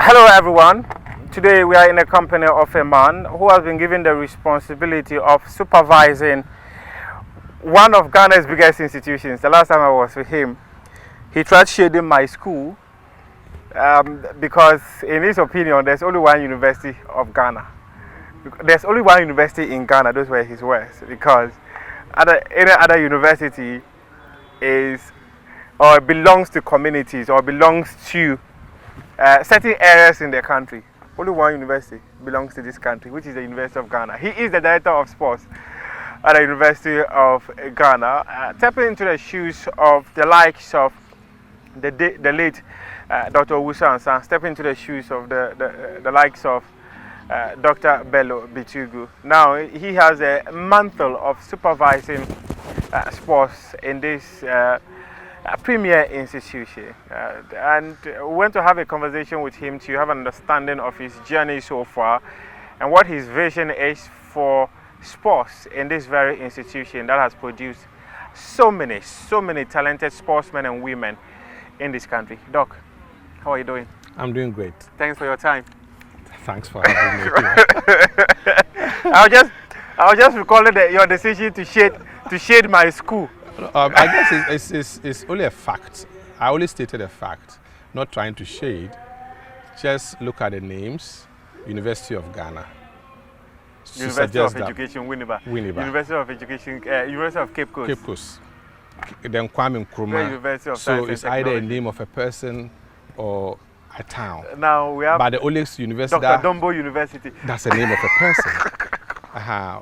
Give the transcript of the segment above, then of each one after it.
Hello everyone. Today we are in the company of a man who has been given the responsibility of supervising one of Ghana's biggest institutions. The last time I was with him, he tried shading my school because in his opinion there's only one university of Ghana. There's only one university in Ghana, those were his words, because any other university is or belongs to communities or belongs to certain areas in the country. Only one university belongs to this country, which is the University of Ghana. He is the director of sports at the University of Ghana, stepping into the shoes of the likes of the late Dr. Owusu Ansah, stepping into the shoes of the likes of Dr. Bello Bitugu. Now he has a mantle of supervising sports in this premier institution, and we went to have a conversation with him to have an understanding of his journey so far and what his vision is for sports in this very institution that has produced so many talented sportsmen and women in this country. Doc, how are you doing? I'm doing great. Thanks for your time. Thanks for having me. I was just recalling your decision to shade my school. I guess it's only a fact. I only stated a fact, not trying to shade. Just look at the names. University of Ghana. University of Education, Winneba. University of Education, University of Cape Coast. Cape Coast. Then Kwame Nkrumah. University of So Science it's and either a Technology. name of a person or a town. Now we have But the only university Dr. Dombo University. that's the name of a person.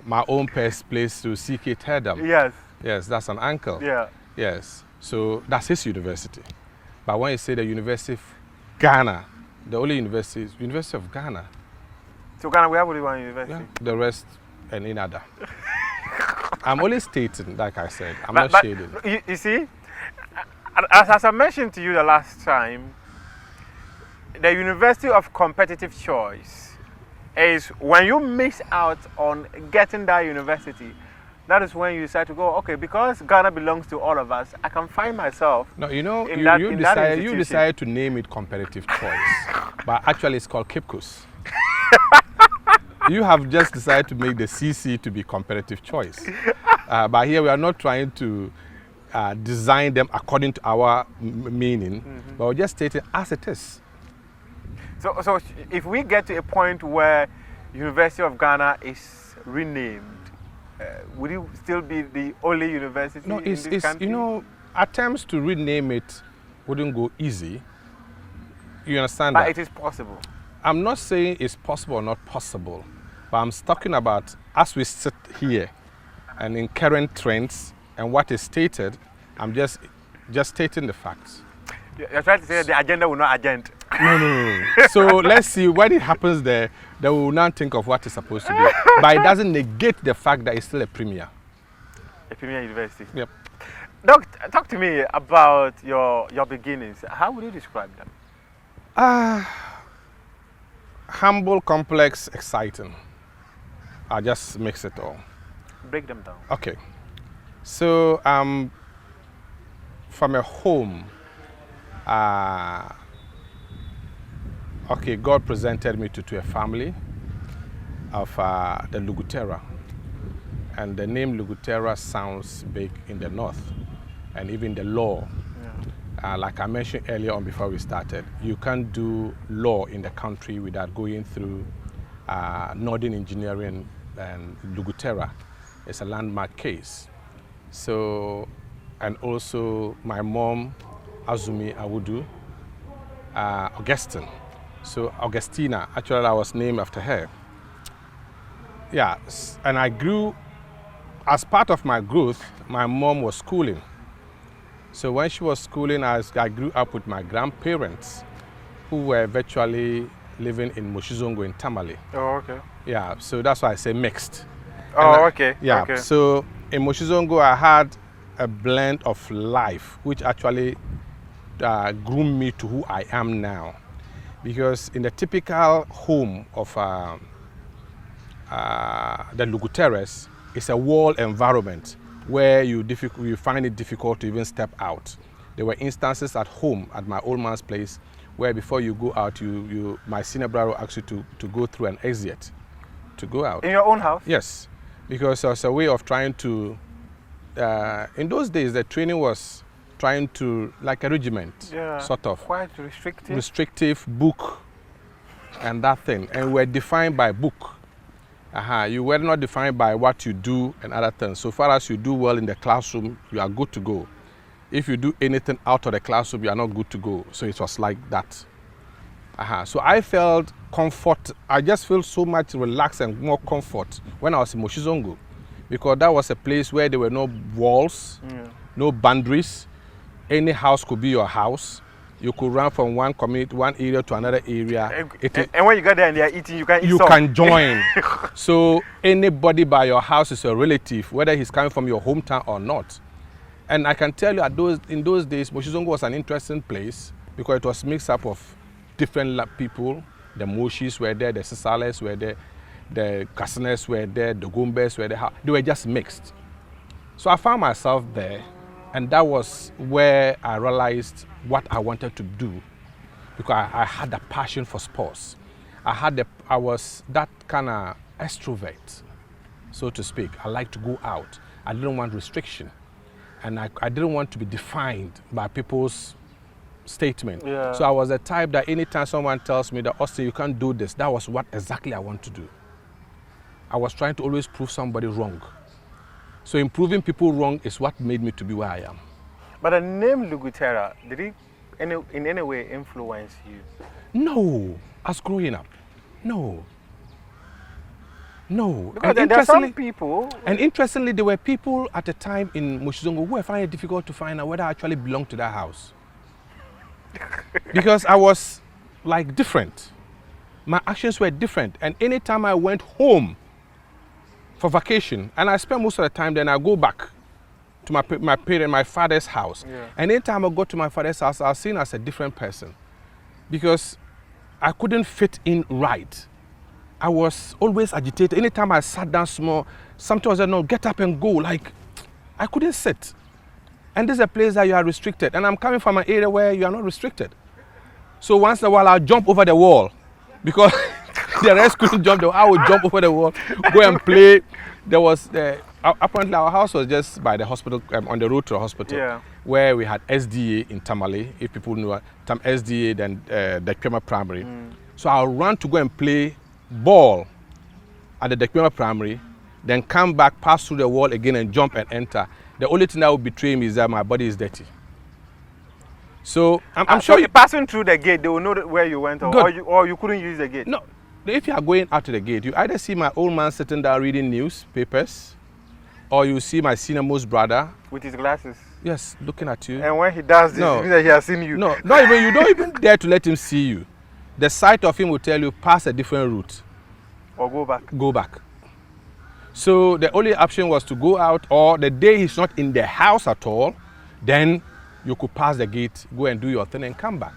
My own place to CK Tedam. Yes. Yes, that's an uncle. Yeah. Yes, so that's his university. But when you say the University of Ghana, the only university is University of Ghana. So Ghana, we have only one university. Yeah, the rest and in other. I'm only stating, like I said, I'm But not shading. you see, as I mentioned to you the last time, the University of Competitive Choice is when you miss out on getting that university. That is when you decide to go, okay, because Ghana belongs to all of us, I can find myself. No, you know, in you that decided to name it Competitive Choice, but actually it's called Cape Coast. You have just decided to make the CC to be Competitive Choice. But here we are not trying to design them according to our meaning, but we're just stating as it is. So if we get to a point where University of Ghana is renamed, would it still be the only university in this country? You know, attempts to rename it wouldn't go easy. You understand But that? it is possible. I'm not saying it's possible or not possible, but I'm talking about as we sit here and in current trends and what is stated, I'm just stating the facts. You're trying to say that the agenda will not agent. No. So let's see when it happens there, they will not think of what it's supposed to be. But it doesn't negate the fact that it's still a premier. A premier university. Yep. Doc, talk to me about your beginnings. How would you describe them? Humble, complex, exciting. I just mix it all. Break them down. Okay. So from a home, okay, God presented me to a family of the Luguterah. And the name Luguterah sounds big in the north and even the law. Yeah. Like I mentioned earlier on before we started, you can't do law in the country without going through Northern Engineering and Luguterah. It's a landmark case. So, and also my mom, Azumi Awudu, Augustine. So Augustina, actually I was named after her. Yeah, and I grew, as part of my growth, my mom was schooling. So when she was schooling, I grew up with my grandparents who were virtually living in Moshizongo in Tamale. Oh, okay. Yeah, so that's why I say mixed. Oh, okay. Yeah, okay. So in Moshizongo I had a blend of life which actually groomed me to who I am now. Because in the typical home of the Luguterahs, it's a wall environment where you find it difficult to even step out. There were instances at home, at my old man's place, where before you go out, my senior brother will ask you to go through an exit to go out. In your own house? Yes, because there's a way of trying to, in those days, the training was trying to, like a regiment, sort of. Quite restrictive. Restrictive book and that thing. And we're defined by book. You were not defined by what you do and other things. So far as you do well in the classroom, you are good to go. If you do anything out of the classroom, you are not good to go. So it was like that. So I felt comfort. I just feel so much relaxed and more comfort when I was in Moshizongo, because that was a place where there were no walls, no boundaries. Any house could be your house. You could run from one community, one area to another area. And when you get there and they are eating, you can eat. You can join. So anybody by your house is a relative, whether he's coming from your hometown or not. And I can tell you, in those days, Moshizongo was an interesting place because it was mixed up of different people. The Moshis were there, the Sisales were there, the Kasines were there, the Gumbes were there. They were just mixed. So I found myself there, and that was where I realized what I wanted to do, because I had a passion for sports. I was that kind of extrovert, so to speak. I like to go out. I didn't want restriction, and I didn't want to be defined by people's statement. So I was the type that anytime someone tells me that, Austin, you can't do this, that was what exactly I want to do. I was trying to always prove somebody wrong. So improving people wrong is what made me to be where I am. But the name Luguterah, did it in any way influence you? No, as growing up, no. Because there are some people. And interestingly, there were people at the time in Moshizongo who were finding it difficult to find out whether I actually belonged to that house. Because I was like different. My actions were different. And anytime I went home for vacation, and I spent most of the time, then I go back to my father's house. And anytime I go to my father's house, I was seen as a different person because I couldn't fit in right. I was always agitated. Anytime I sat down small, something was no, get up and go. Like, I couldn't sit. And this is a place that you are restricted. And I'm coming from an area where you are not restricted. So once in a while, I'll jump over the wall because the rest couldn't jump. I would jump over the wall, go and play. There was, apparently our house was just by the hospital, on the road to the hospital, where we had SDA in Tamale. If people knew SDA, then the Dekwema Primary. So I'll run to go and play ball at the Dekwema Primary, then come back, pass through the wall again and jump and enter. The only thing that would betray me is that my body is dirty. So I'm sure so passing through the gate, they will know where you went, or you couldn't use the gate. No, if you are going out to the gate, you either see my old man sitting there reading newspapers, or you see my senior most brother with his glasses. Yes, looking at you. And when he does this, it means that he has seen you. No, not even. You don't even dare to let him see you. The sight of him will tell you pass a different route, or go back. Go back. So the only option was to go out, or the day he's not in the house at all, then you could pass the gate, go and do your thing and come back.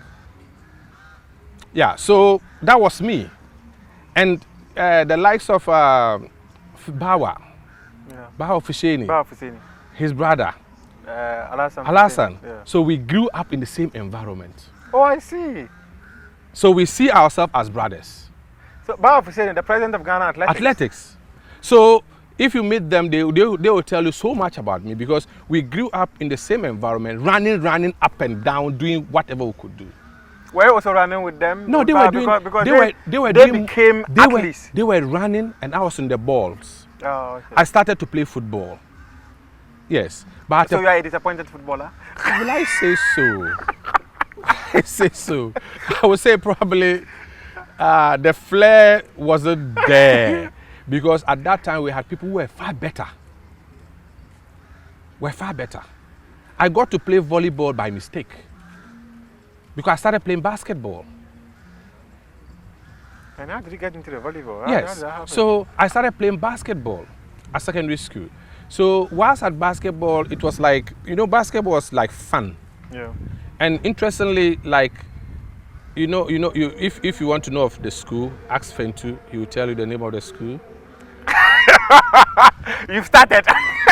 Yeah, so that was me. And the likes of Bawa Fisheni, his brother, Alasan. So we grew up in the same environment. Oh, I see. So we see ourselves as brothers. So Bawa Fisheni, the president of Ghana Athletics. So if you meet them, they will tell you so much about me because we grew up in the same environment, running up and down, doing whatever we could do. Were you also running with them? No, they were doing. Because they became athletes. They were running, and I was in the balls. Oh, okay. I started to play football. Yes, but so you are a disappointed footballer? Will I say so? I say so. I would say probably the flair wasn't there. Because at that time we had people who were far better. I got to play volleyball by mistake. Because I started playing basketball. And how did you get into the volleyball? Yes. So I started playing basketball at secondary school. So whilst at basketball, it was like, basketball was like fun. Yeah. And interestingly, like, if you want to know of the school, ask Fentu, he will tell you the name of the school. You've started.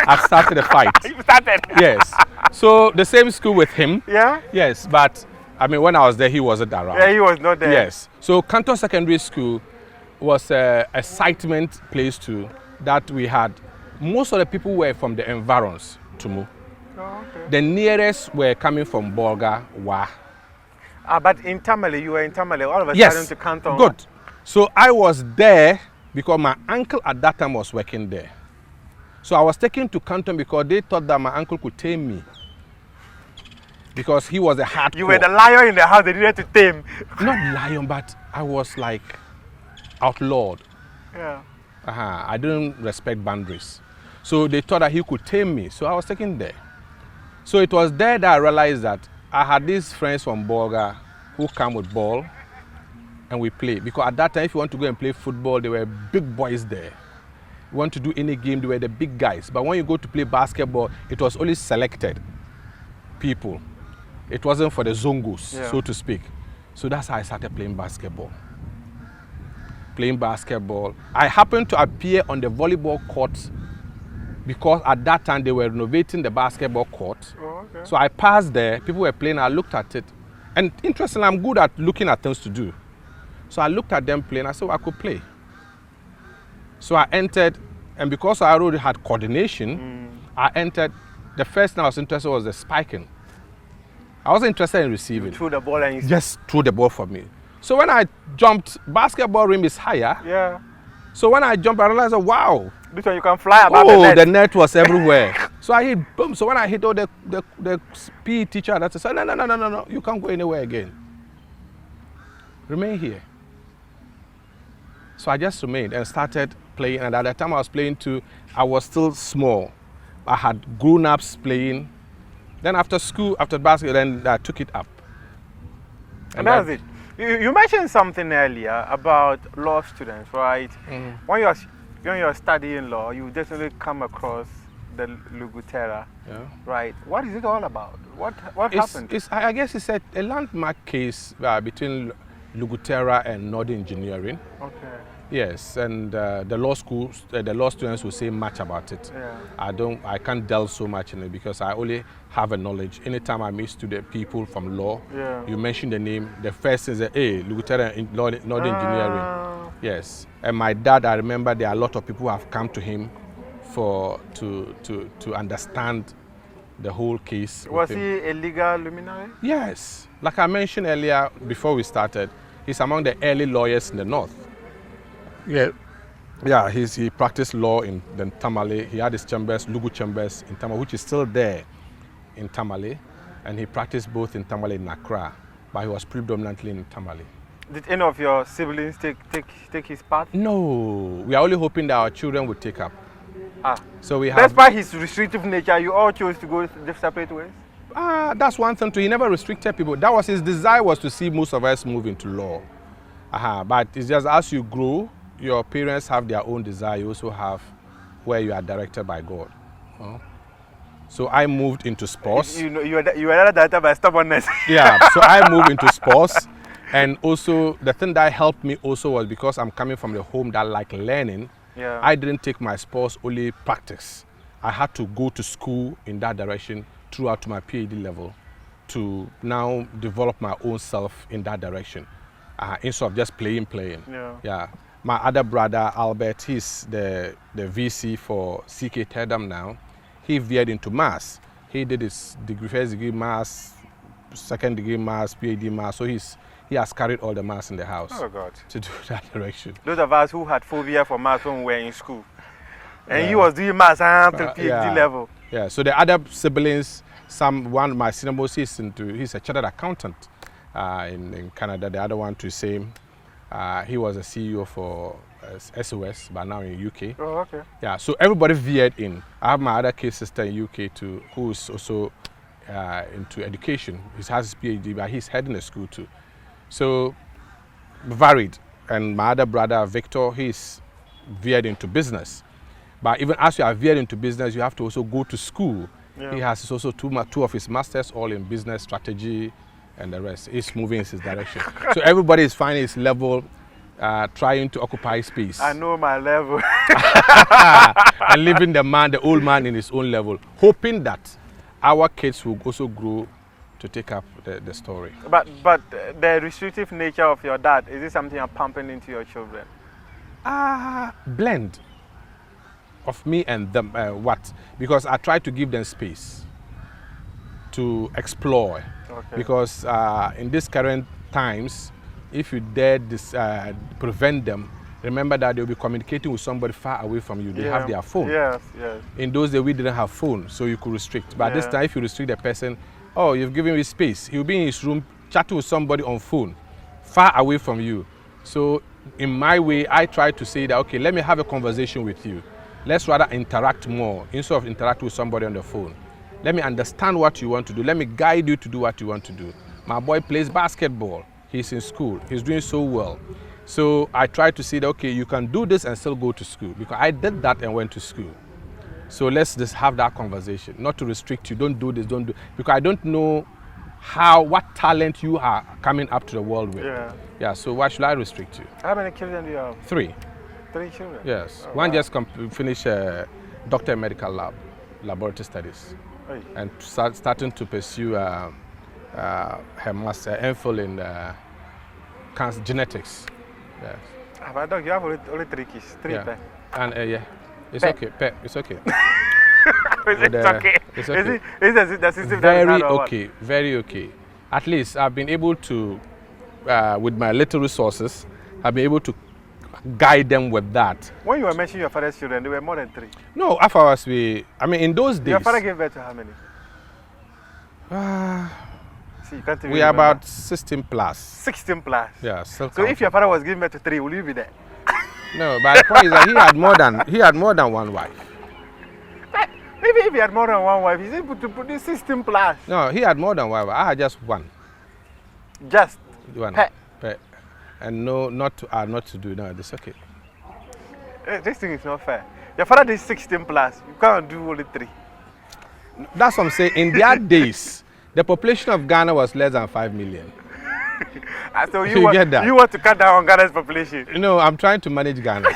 I've started a fight. You've started. Yes. So the same school with him. Yeah. Yes, but I mean, when I was there, he wasn't around. Yeah, he was not there. Yes. So Canton Secondary School was a excitement place too, that we had. Most of the people were from the environs to move. Oh, okay. The nearest were coming from Bolga, Wa. But in Tamale, you were in Tamale, all of a Yes, sudden to Canton. good. So I was there because my uncle at that time was working there. So I was taken to Canton because they thought that my uncle could tame me. Because he was a hardcore. You were the lion in the house they needed to tame. Not lion, but I was like outlawed. Yeah. I didn't respect boundaries. So they thought that he could tame me. So I was taken there. So it was there that I realized that I had these friends from Bolga who come with ball and we play. Because at that time, if you want to go and play football, there were big boys there. You want to do any game, they were the big guys. But when you go to play basketball, it was only selected people. It wasn't for the zongos, Yeah. so to speak. So that's how I started playing basketball. Playing basketball. I happened to appear on the volleyball court because at that time they were renovating the basketball court. Oh, okay. So I passed there, people were playing, I looked at it. And interestingly, I'm good at looking at things to do. So I looked at them playing, I said, well, I could play. So I entered, and because I already had coordination, I entered. The first thing I was interested was the spiking. I wasn't interested in receiving. You threw the ball and you Just threw the ball for me. So when I jumped, basketball rim is higher. Yeah. So when I jumped, I realized, oh, wow. This one you can fly above The net was everywhere. So I hit, boom. So when I hit, the PE teacher, that said, no, you can't go anywhere again. Remain here. So I just remained and started playing. And at the time I was playing too, I was still small. I had grown-ups playing. Then after school, after basketball, then I took it up. And that's it. You mentioned something earlier about law students, right? When you're studying law, you definitely come across the Luguterah, right? What is it all about? What happened? I guess it's a landmark case between Luguterah and Northern Engineering. Okay. Yes, and the law schools, the law students will say much about it. Yeah. I can't delve so much in it because I only have a knowledge. Anytime I meet student people from law, you mention the name, the first is Luguterah in Northern Engineering. Yes, and my dad, I remember there are a lot of people who have come to him to understand the whole case. Was he a legal luminary? Yes, like I mentioned earlier before we started, he's among the early lawyers in the north. Yeah, he practiced law in Tamale. He had his chambers, Lugu chambers in Tamale, which is still there in Tamale, and he practiced both in Tamale and Accra, but he was predominantly in Tamale. Did any of your siblings take his part? No, we are only hoping that our children would take up. So we have. Despite his restrictive nature, you all chose to go separate ways? That's one thing too. He never restricted people. That was his desire, was to see most of us move into law. But it's just as you grow, your parents have their own desire. You also have where you are directed by God. So I moved into sports. You were directed by stubbornness. Yeah, so I moved into sports. And also, the thing that helped me also was because I'm coming from the home that like learning, I didn't take my sports only practice. I had to go to school in that direction throughout to my PhD level to now develop my own self in that direction instead of just playing. Yeah. My other brother, Albert, he's the VC for CK Tedam now. He veered into maths. He did his first degree maths, second degree maths, PhD maths. So he has carried all the maths in the house to do that direction. Those of us who had phobia for maths when we were in school. And he was doing maths to PhD level. Yeah, so the other siblings, one of my senior most, he's a chartered accountant in Canada. The other one to same. He was a CEO for SOS, but now in UK. Oh, okay. Yeah, so everybody veered in. I have my other case sister in UK too, who is also into education. He has his PhD, but he's heading a school too. So varied. And my other brother, Victor, he's veered into business. But even as you are veered into business, you have to also go to school. He has also two of his masters, all in business strategy and the rest. He's moving in his direction. So everybody is finding his level, trying to occupy space. I know my level. And leaving the old man in his own level, hoping that our kids will also grow to take up the story. But the restrictive nature of your dad, is this something you're pumping into your children? Blend of me and them. What? Because I try to give them space to explore. Okay. Because in these current times, if you dare prevent them, remember that they'll be communicating with somebody far away from you. They have their phone. Yes, yes. In those days, we didn't have phone, so you could restrict. But this time, if you restrict the person, oh, you've given me space. He'll be in his room chatting with somebody on phone, far away from you. So in my way, I try to say that, okay, let me have a conversation with you. Let's rather interact more instead of interact with somebody on the phone. Let me understand what you want to do. Let me guide you to do what you want to do. My boy plays basketball. He's in school. He's doing so well. So I try to say that, okay, you can do this and still go to school, because I did that and went to school. So let's just have that conversation, not to restrict you. Don't do this, don't do, because I don't know what talent you are coming up to the world with. Yeah, so why should I restrict you? How many children do you have? 3. 3 children? Yes. Oh, One wow. just finished doctor in medical laboratory studies. Hey. And starting to pursue her master MPhil in cancer genetics. Yes. But dog, you have only 3 kids. 3 Yeah. pet. And it's Pet. okay. Pet, it's okay. It's okay. It's okay. Is the system Very that is hard or okay. Very okay. At least I've been able to, with my little resources, I've been able to guide them with that. When you were mentioning your father's children, they were more than 3. No, after us, in those days. Your father gave birth to how many? See, you can't even we are remember. about 16 plus. 16 plus. Yeah, still So if counting. your father was giving birth to 3, will you be there? No, but the point is that he had more than one wife. Maybe if he had more than one wife, he's able to produce 16 plus. No, he had more than one wife. I had just one. Just One. pet. Pet. And no, not to do. No, it's okay. This thing is not fair. Your father did 16 plus. You can't do only 3. That's what I'm saying. In their days, the population of Ghana was less than 5 million. So You get that? you want to cut down on Ghana's population? You know, I'm trying to manage Ghana.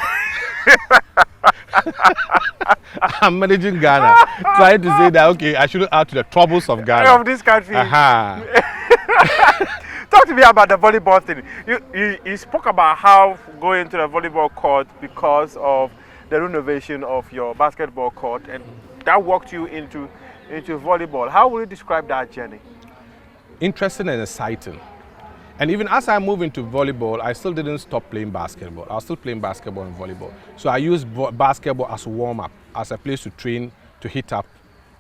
I'm managing Ghana, trying to say that, okay, I shouldn't add to the troubles of Ghana. Of this country. Aha. Talk to me about the volleyball thing. You spoke about how going to the volleyball court because of the renovation of your basketball court, and that walked you into volleyball. How will you describe that journey? Interesting and exciting. And even as I moved into volleyball, I still didn't stop playing basketball. I was still playing basketball and volleyball. So I used basketball as a warm-up, as a place to train, to hit up,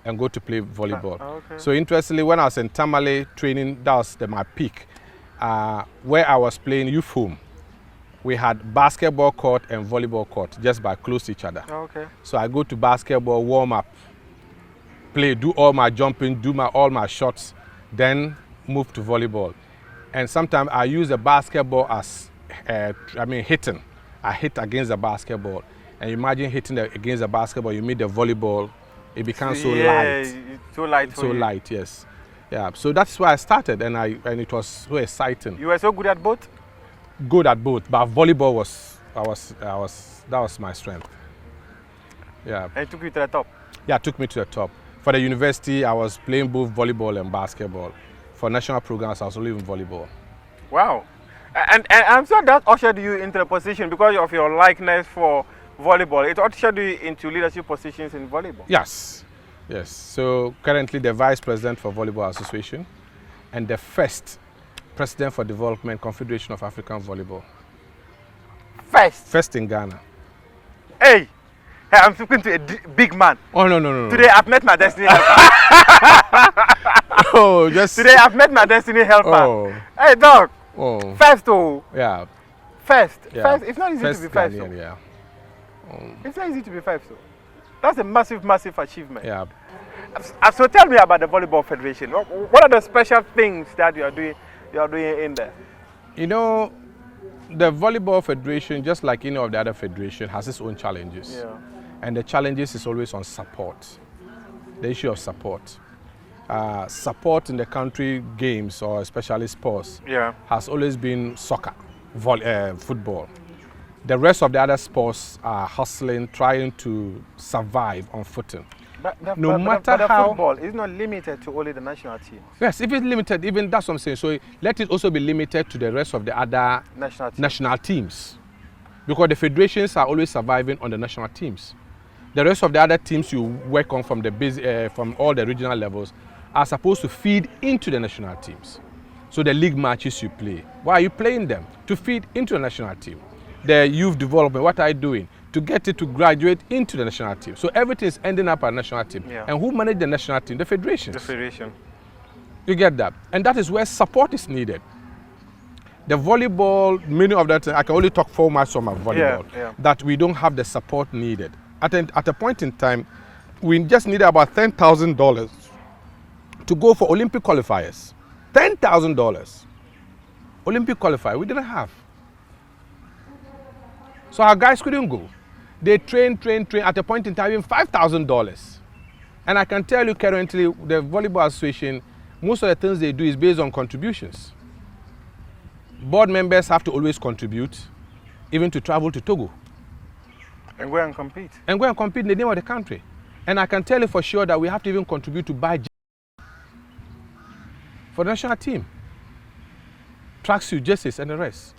and go to play volleyball. Okay. So interestingly, when I was in Tamale training, that was my peak. Where I was playing youth home, we had basketball court and volleyball court just by close to each other. Okay. So I go to basketball, warm up, play, do all my jumping, do all my shots, then move to volleyball. And sometimes I use the basketball as, hitting. I hit against the basketball. And imagine hitting against the basketball, you meet the volleyball, it becomes so light. It's so light for So you. light, yes. Yeah, so that's where I started, and it was so exciting. You were so good at both? Good at both, but volleyball that was my strength. Yeah. And it took you to the top? Yeah, it took me to the top. For the university, I was playing both volleyball and basketball. For national programs, I was only in volleyball. Wow. And I'm sure that ushered you into the position because of your likeness for volleyball. It ushered you into leadership positions in volleyball. Yes, yes. So currently the Vice President for Volleyball Association and the first President for Development Confederation of African Volleyball. First in Ghana. Hey, I'm speaking to a big man. Oh, no. Today I've met my destiny helper. Oh, just... Today I've met my destiny helper. Oh. Hey, dog. Oh. First, oh. Yeah. First. Yeah. First. It's not easy First to be first. Ghanaian, yeah. It's not easy to be first. So. That's a massive, massive achievement. Yeah. So tell me about the Volleyball Federation. What are the special things that you are doing in there? You know, the Volleyball Federation, just like any of the other federation, has its own challenges. Yeah. And the challenges is always on support. The issue of support. Support in the country games, or especially sports, has always been soccer, football. The rest of the other sports are hustling, trying to survive on footing. No matter but the how football is not limited to only the national teams. Yes, if it's limited, even that's what I'm saying. So let it also be limited to the rest of the other national teams. Because the federations are always surviving on the national teams. The rest of the other teams you work on from from all the regional levels are supposed to feed into the national teams. So the league matches you play, why are you playing them? To feed into the national team. The youth development, what are you doing? To get it to graduate into the national team. So everything is ending up at national team. Yeah. And who manage the national team? The federations. The federation. You get that? And that is where support is needed. The volleyball, many of that, I can only talk 4 months on my volleyball, that we don't have the support needed. At a point in time, we just needed about $10,000 to go for Olympic qualifiers. $10,000. Olympic qualifier, we didn't have. So our guys couldn't go. They train at a point in time, even $5,000. And I can tell you currently, the Volleyball Association, most of the things they do is based on contributions. Board members have to always contribute, even to travel to Togo. And go and compete. And go and compete in the name of the country. And I can tell you for sure that we have to even contribute to buy for the national team. Tracksuit, jerseys, and the rest.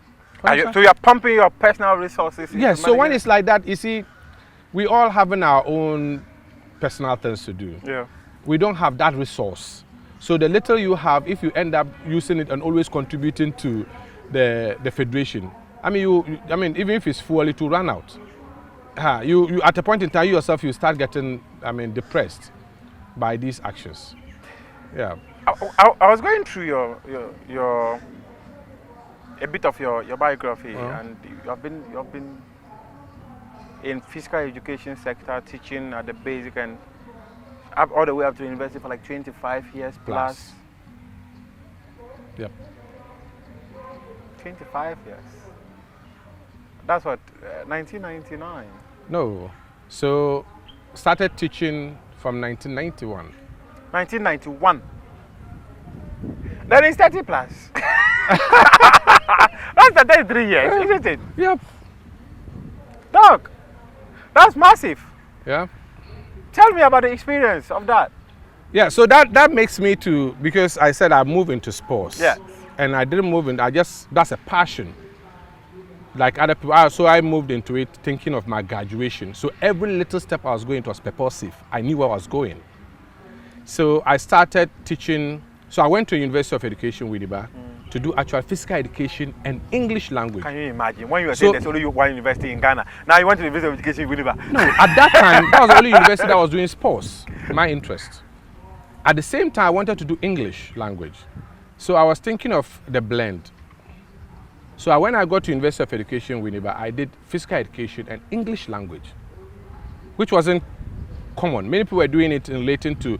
So you're pumping your personal resources? Yes, so when it's like that, you see, we all having our own personal things to do. Yeah. We don't have that resource. So the little you have, if you end up using it and always contributing to the federation, I mean, even if it's full, it will run out. You at a point in time, you yourself, you start getting, depressed by these actions. Yeah. I was going through your a bit of your biography, and you've been in physical education sector, teaching at the basic and up all the way up to university for like 25 years plus. Yep. 25 years. That's what, 1999? No. So started teaching from 1991. 1991. Then it's 30 plus. That's the 33 years, isn't it? Yep. Doc, that's massive. Yeah. Tell me about the experience of that. Yeah, so that makes me to, because I said I moved into sports. Yes. And I didn't move in, that's a passion. Like other people, so I moved into it thinking of my graduation. So every little step I was going was purposive. I knew where I was going. So I started teaching, so I went to University of Education, Winneba, to do actual physical education and English language. Can you imagine? When you were saying there's only one university in Ghana, now you went to the University of Education, Winneba. No, at that time, that was the only university that was doing sports, my interest. At the same time, I wanted to do English language. So I was thinking of the blend. So when I got to University of Education, Winneba, I did physical education and English language, which wasn't common. Many people were doing it in relating to,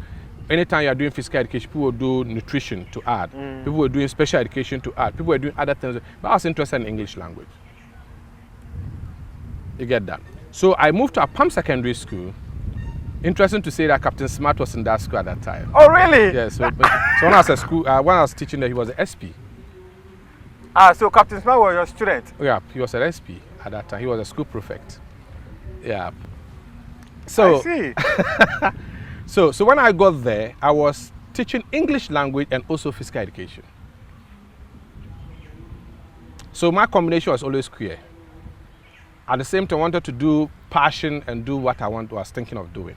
anytime you are doing physical education, people would do nutrition to add. People were doing special education to add. People were doing other things. But I was interested in English language. You get that? So I moved to a Palm Secondary School. Interesting to say that Captain Smart was in that school at that time. Oh, really? Yeah, so when I was at school, when I was teaching there, he was an SP. So Captain Smart was your student? Yeah, he was an SP at that time. He was a school prefect. Yeah. So, I see. So when I got there, I was teaching English language and also physical education. So my combination was always queer. At the same time, I wanted to do passion and do what I was thinking of doing.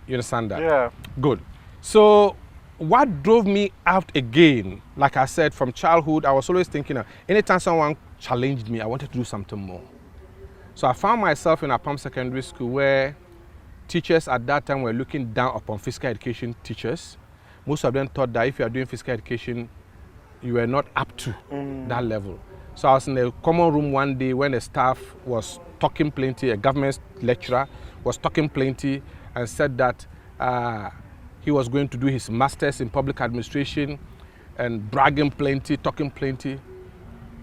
You understand that? Yeah. Good. So what drove me out again, like I said, from childhood, I was always thinking, anytime someone challenged me, I wanted to do something more. So I found myself in a Palm Secondary School where teachers at that time were looking down upon physical education teachers. Most of them thought that if you are doing physical education, you were not up to that level. So I was in the common room one day when the staff was talking plenty, a government lecturer was talking plenty and said that he was going to do his master's in public administration and bragging plenty, talking plenty.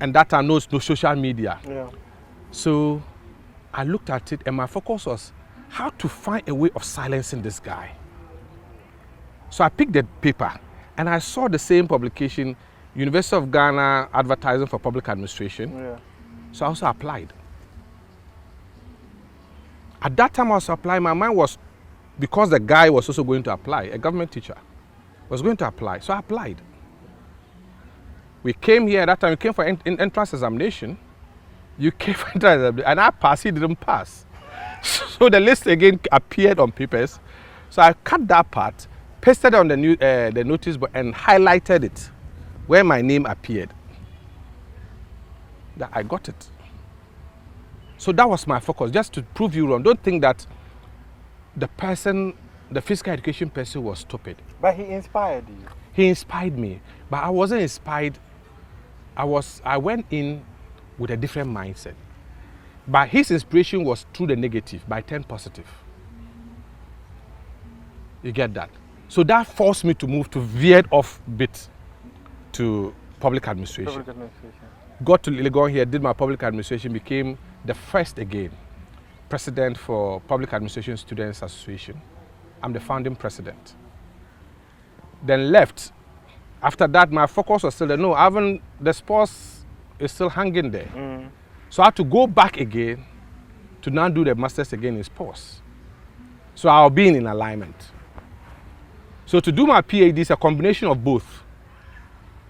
And that time, no social media. Yeah. So I looked at it and my focus was how to find a way of silencing this guy. So I picked the paper and I saw the same publication, University of Ghana advertising for public administration. Yeah. So I also applied. At that time I was applying, my mind was, because the guy was also going to apply, a government teacher was going to apply, so I applied. We came here, at that time we came for entrance examination. You came for entrance examination, and I passed, he didn't pass. So the list again appeared on papers. So I cut that part, pasted on the notice board and highlighted it where my name appeared. That I got it. So that was my focus, just to prove you wrong. Don't think that the physical education person was stupid. But he inspired you. He inspired me, but I wasn't inspired. I went in with a different mindset. But his inspiration was through the negative, by 10 positive. You get that? So that forced me to move, to veer off bit to public administration. Public administration. Got to Legon here, did my public administration, became the first again president for Public Administration Students Association. I'm the founding president. Then left. After that, my focus was still there. No, the sports is still hanging there. Mm. So I had to go back again to now do the masters again in sports. So I'll be in alignment. So to do my PhD is a combination of both.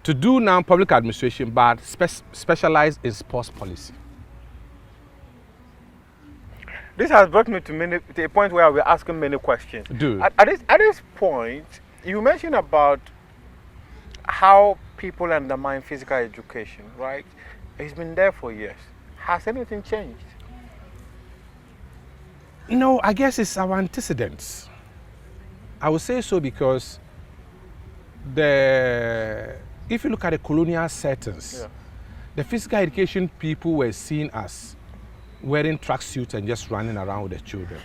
To do now public administration, but specialize in sports policy. This has brought me to a point where we're asking many questions. Do. At this point, you mentioned about how people undermine physical education, right? It's been there for years. Has anything changed? No, I guess it's our antecedents. I would say so because if you look at the colonial settings, Yeah. the physical education people were seen as wearing tracksuits and just running around with the children.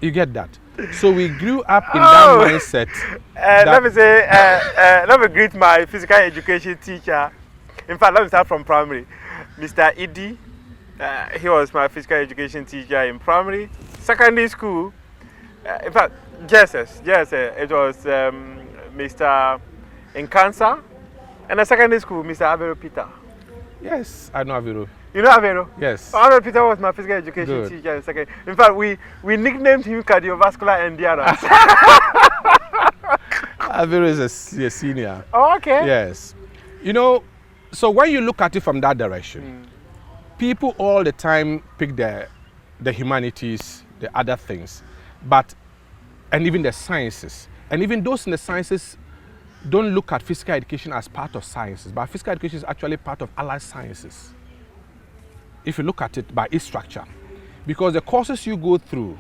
You get that? So we grew up in that mindset. Let me greet my physical education teacher. In fact, let me start from primary. Mr. Idi, he was my physical education teacher in primary. Secondary school, in fact, JSS, it was Mr. Nkansa. And the secondary school, Mr. Avero Peter. Yes, I know Avero. You know Avero? Yes. Avero Peter was my physical education teacher in second. In fact, we nicknamed him cardiovascular endurance. Avero is a senior. Oh, okay. Yes. You know, so when you look at it from that direction, people all the time pick the humanities, the other things, and even the sciences. And even those in the sciences don't look at physical education as part of sciences, but physical education is actually part of allied sciences. If you look at it by its structure. Because the courses you go through,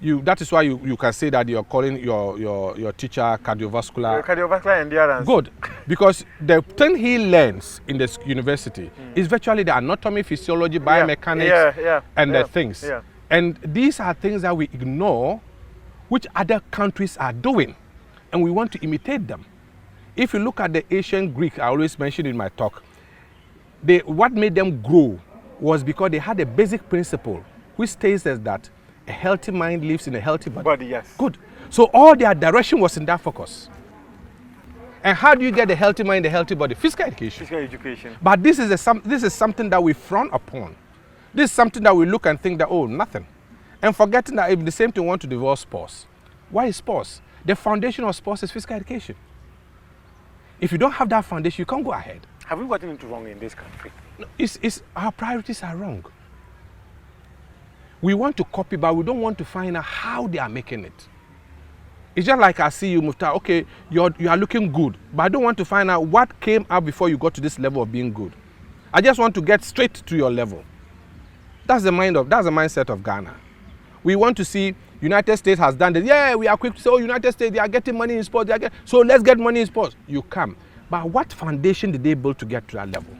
that is why you can say that you're calling your teacher cardiovascular. Cardiovascular endurance. Good. Because the thing he learns in this university is virtually the anatomy, physiology, biomechanics, and the things. Yeah. And these are things that we ignore, which other countries are doing, and we want to imitate them. If you look at the ancient Greek, I always mention in my talk, what made them grow was because they had a basic principle, which states as that a healthy mind lives in a healthy body. Yes. Good. So all their direction was in that focus. And how do you get a healthy mind, a healthy body? Physical education. Physical education. But this is something that we frown upon. This is something that we look and think that, oh, nothing. And forgetting that if the same thing want to develop sports. Why is sports? The foundation of sports is physical education. If you don't have that foundation, you can't go ahead. Have we gotten it wrong in this country? No, our priorities are wrong. We want to copy, but we don't want to find out how they are making it. It's just like I see you, Muftar. Okay, you are looking good, but I don't want to find out what came up before you got to this level of being good. I just want to get straight to your level. That's the mindset of Ghana. We want to see United States has done this. Yeah, we are quick to say, oh, United States, they are getting money in sports. So let's get money in sports. You come. But what foundation did they build to get to that level?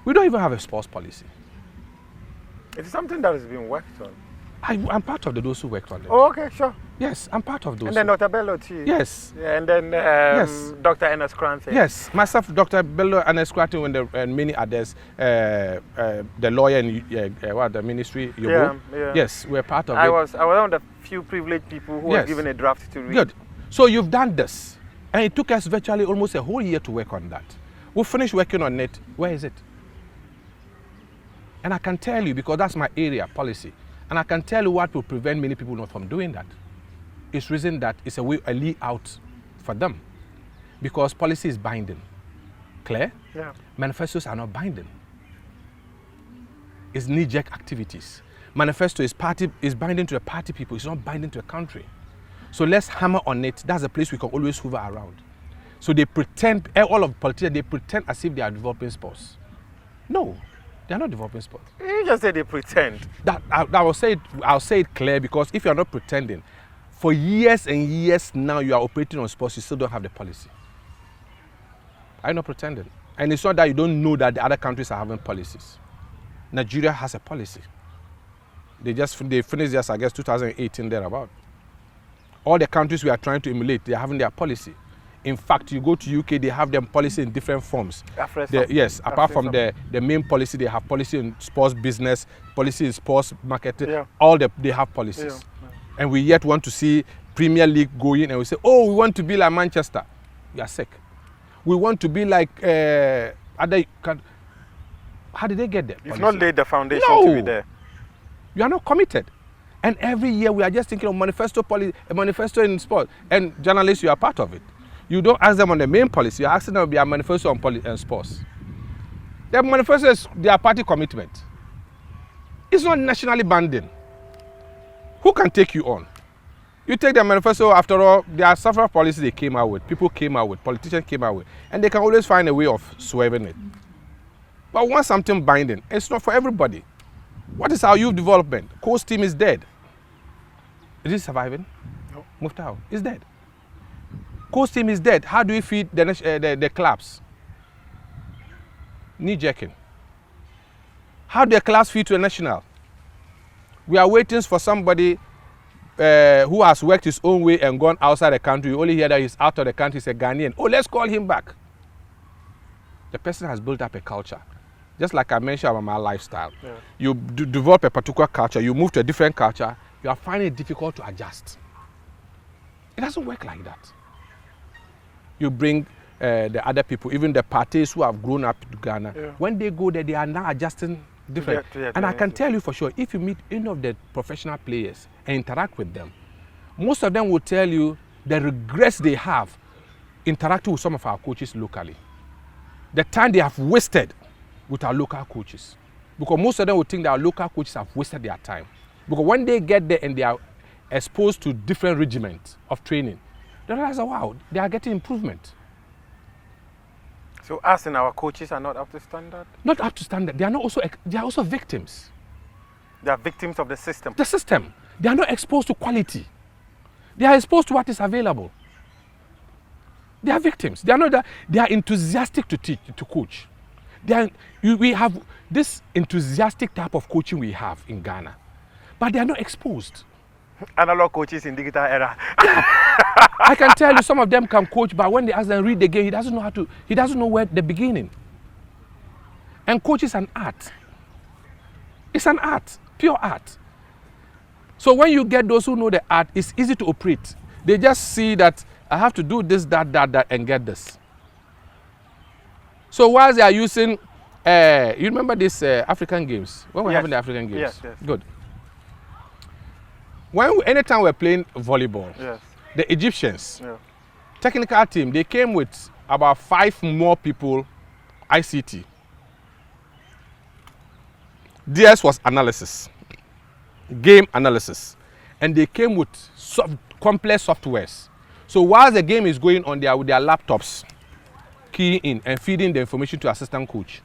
We don't even have a sports policy. It's something that has been worked on. I'm part of those who worked on it. Oh, okay, sure. Yes, I'm part of those. And then Dr. Bello too. Yes. Yeah, and then yes. Dr. Ernest Cranton. Yes, myself, Dr. Bello, Ernest Cranton, and many others, the lawyer in the ministry, Yobo. Yeah. Yes, we're part of it. I was one of the few privileged people who was given a draft to read. Good. So you've done this. And it took us virtually almost a whole year to work on that. We finished working on it. Where is it? And I can tell you, because that's my area, policy, and I can tell you what will prevent many people not from doing that. It's reason that it's a way out for them. Because policy is binding. Clear? Yeah. Manifestos are not binding. It's knee-jerk activities. Manifesto is binding to the party people. It's not binding to the country. So let's hammer on it. That's a place we can always hover around. So they pretend, all of politicians, they pretend as if they are developing sports. No, they are not developing sports. You just say they pretend. I'll say it clear, because if you are not pretending, for years and years now you are operating on sports, you still don't have the policy. I'm not pretending. And it's not that you don't know that the other countries are having policies. Nigeria has a policy. They finished just, I guess, 2018 thereabout. All the countries we are trying to emulate, they are having their policy. In fact, you go to UK, they have their policy in different forms. Yes, apart from the main policy, they have policy in sports business, policy in sports marketing, they have policies. Yeah. And we yet want to see Premier League going, and we say, oh, we want to be like Manchester. You are sick. We want to be like other countries. How did they get there? You've not laid the foundation to be there. You are not committed. And every year we are just thinking of manifesto in sport. And journalists, you are part of it. You don't ask them on the main policy. You're asking them to be a manifesto on sports. Their manifesto is their party commitment. It's not nationally binding. Who can take you on? You take the manifesto, after all, there are several policies they came out with, people came out with, politicians came out with, and they can always find a way of swerving it. But once something binding, it's not for everybody. What is our youth development? Coach team is dead. Is it surviving? No. Muftau is dead. Coach team is dead. How do we feed the clubs? Knee-jerking. How do the clubs feed to a national? We are waiting for somebody who has worked his own way and gone outside the country. You only hear that he's out of the country, he's a Ghanaian. Oh, let's call him back. The person has built up a culture. Just like I mentioned about my lifestyle. Yeah. You develop a particular culture, you move to a different culture, you are finding it difficult to adjust. It doesn't work like that. You bring the other people, even the parties who have grown up to Ghana, when they go there, they are now adjusting different. And I can tell you for sure, if you meet any of the professional players and interact with them, most of them will tell you the regrets they have interacting with some of our coaches locally. The time they have wasted with our local coaches. Because most of them will think that our local coaches have wasted their time. Because when they get there and they are exposed to different regiments of training, they realize, oh, wow, they are getting improvement. So us and our coaches are not up to standard? Not up to standard. They are also victims. They are victims of the system. The system. They are not exposed to quality. They are exposed to what is available. They are victims. They are not that. They are enthusiastic to teach, to coach. We have this enthusiastic type of coaching we have in Ghana, but they are not exposed. Analog coaches in digital era. I can tell you some of them can coach, but when they ask them to read the game, he doesn't know how to. He doesn't know where the beginning. And coach is an art. It's an art, pure art. So when you get those who know the art, it's easy to operate. They just see that I have to do this, that, and get this. So while they are using, you remember these African games? When we're having the African games? Yes. Good. Anytime we're playing volleyball, the Egyptians, technical team, they came with about 5 more people, ICT. DS was analysis, game analysis, and they came with complex softwares. So while the game is going on there with their laptops, keying in and feeding the information to assistant coach.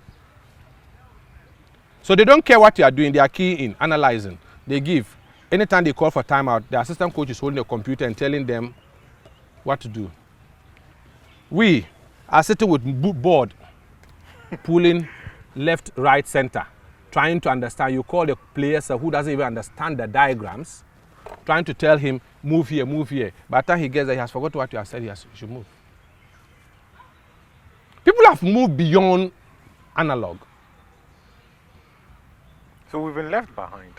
So they don't care what you are doing, they are keying in, analyzing. They give. Anytime they call for timeout, the assistant coach is holding a computer and telling them what to do. We are sitting with board, pulling left, right, center, trying to understand. You call the player who doesn't even understand the diagrams, trying to tell him, move here, move here. By the time he gets there, he has forgotten what you have said, he should move. People have moved beyond analog. So we've been left behind.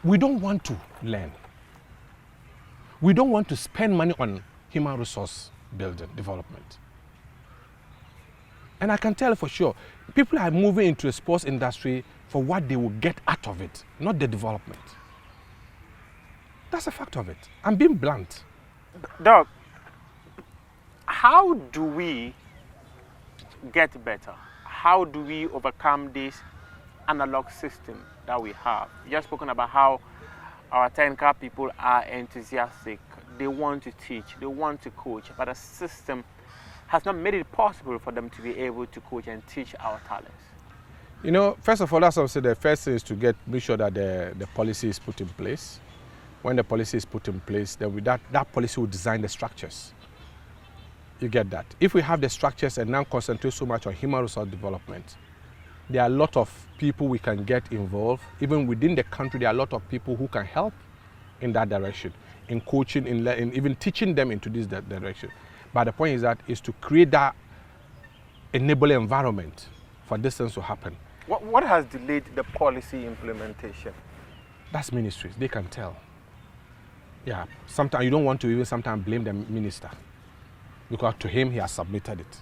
We don't want to learn. We don't want to spend money on human resource building, development. And I can tell for sure, people are moving into the sports industry for what they will get out of it, not the development. That's a fact of it. I'm being blunt. Doc, how do we get better? How do we overcome this analog system that we have? You just spoken about how our technical people are enthusiastic. They want to teach, they want to coach, but the system has not made it possible for them to be able to coach and teach our talents. You know, first of all, that's what I say. The first thing is to make sure that the policy is put in place. When the policy is put in place, then that policy will design the structures. You get that? If we have the structures and now concentrate so much on human resource development, there are a lot of people we can get involved. Even within the country, there are a lot of people who can help in that direction, in coaching, in even teaching them into this direction. But the point is to create that enabling environment for this things to happen. What has delayed the policy implementation? That's ministries. They can tell. Yeah, sometimes you don't want to even sometimes blame the minister, because to him, he has submitted it.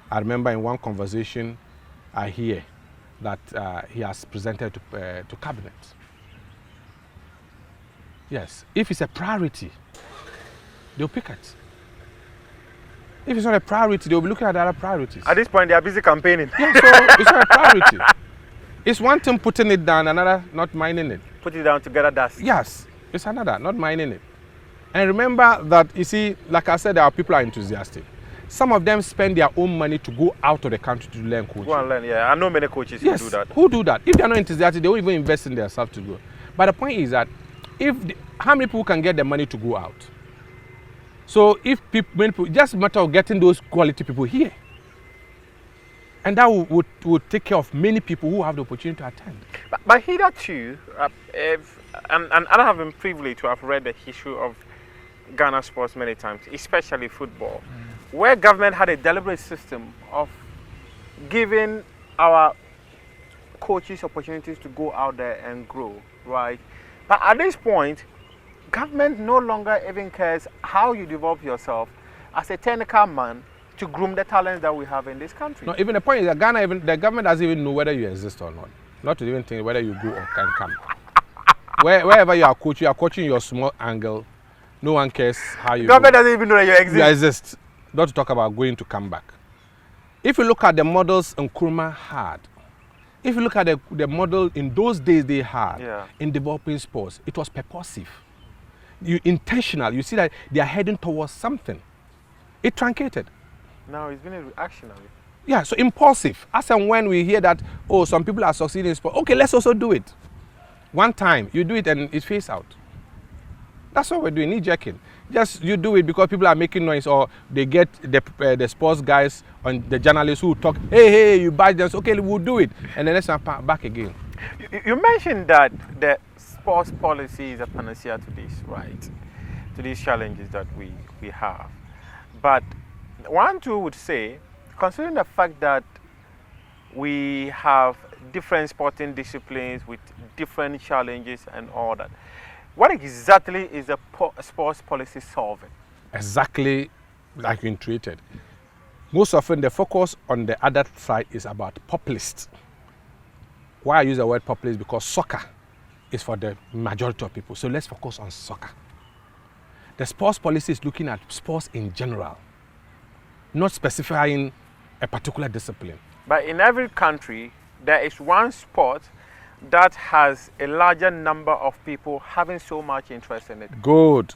I remember in one conversation, I hear that he has presented to cabinet. Yes, if it's a priority, they'll pick it. If it's not a priority, they'll be looking at the other priorities. At this point, they are busy campaigning. Yeah, so it's not a priority. It's one thing putting it down, another not minding it. Put it down together, dust. Yes, it's another, not minding it. And remember that, you see, like I said, our people are enthusiastic. Some of them spend their own money to go out of the country to learn coaching. Go and learn, yeah. I know many coaches who do that. Who do that. If they're not enthusiastic, they won't even invest in themselves to go. But the point is that how many people can get the money to go out? So if many people, just a matter of getting those quality people here. And that would take care of many people who have the opportunity to attend. But hitherto, and I have been privileged to have read the history of Ghana sports many times, especially football, where government had a deliberate system of giving our coaches opportunities to go out there and grow, right? But at this point, government no longer even cares how you develop yourself as a technical man to groom the talents that we have in this country. No, even the point is that the government doesn't even know whether you exist or not. Not to even think whether you go or can come. Wherever you are coaching your small angle. No one cares how you government doesn't even know that you exist. You exist. Not to talk about going to come back. If you look at the models Nkrumah had, if you look at the model in those days they had in developing sports, it was purposive. Intentional. You see that they are heading towards something. It truncated. Now it's been a reactionary. Yeah, so impulsive. As and when we hear that, oh, some people are succeeding in sport, okay, let's also do it. One time, you do it and it fades out. That's what we're doing, knee-jerking. Just you do it because people are making noise, or they get the sports guys and the journalists who talk, hey, you buy this, okay, we'll do it. And then let's back again. You mentioned that the sports policy is a panacea to this, right? To these challenges that we have. But one, too, would say, considering the fact that we have different sporting disciplines with different challenges and all that, what exactly is the sports policy solving? Exactly like you intuited. Most often the focus on the other side is about populist. Why I use the word populist? Because soccer is for the majority of people. So let's focus on soccer. The sports policy is looking at sports in general, not specifying a particular discipline. But in every country, there is one sport that has a larger number of people having so much interest in it. Good.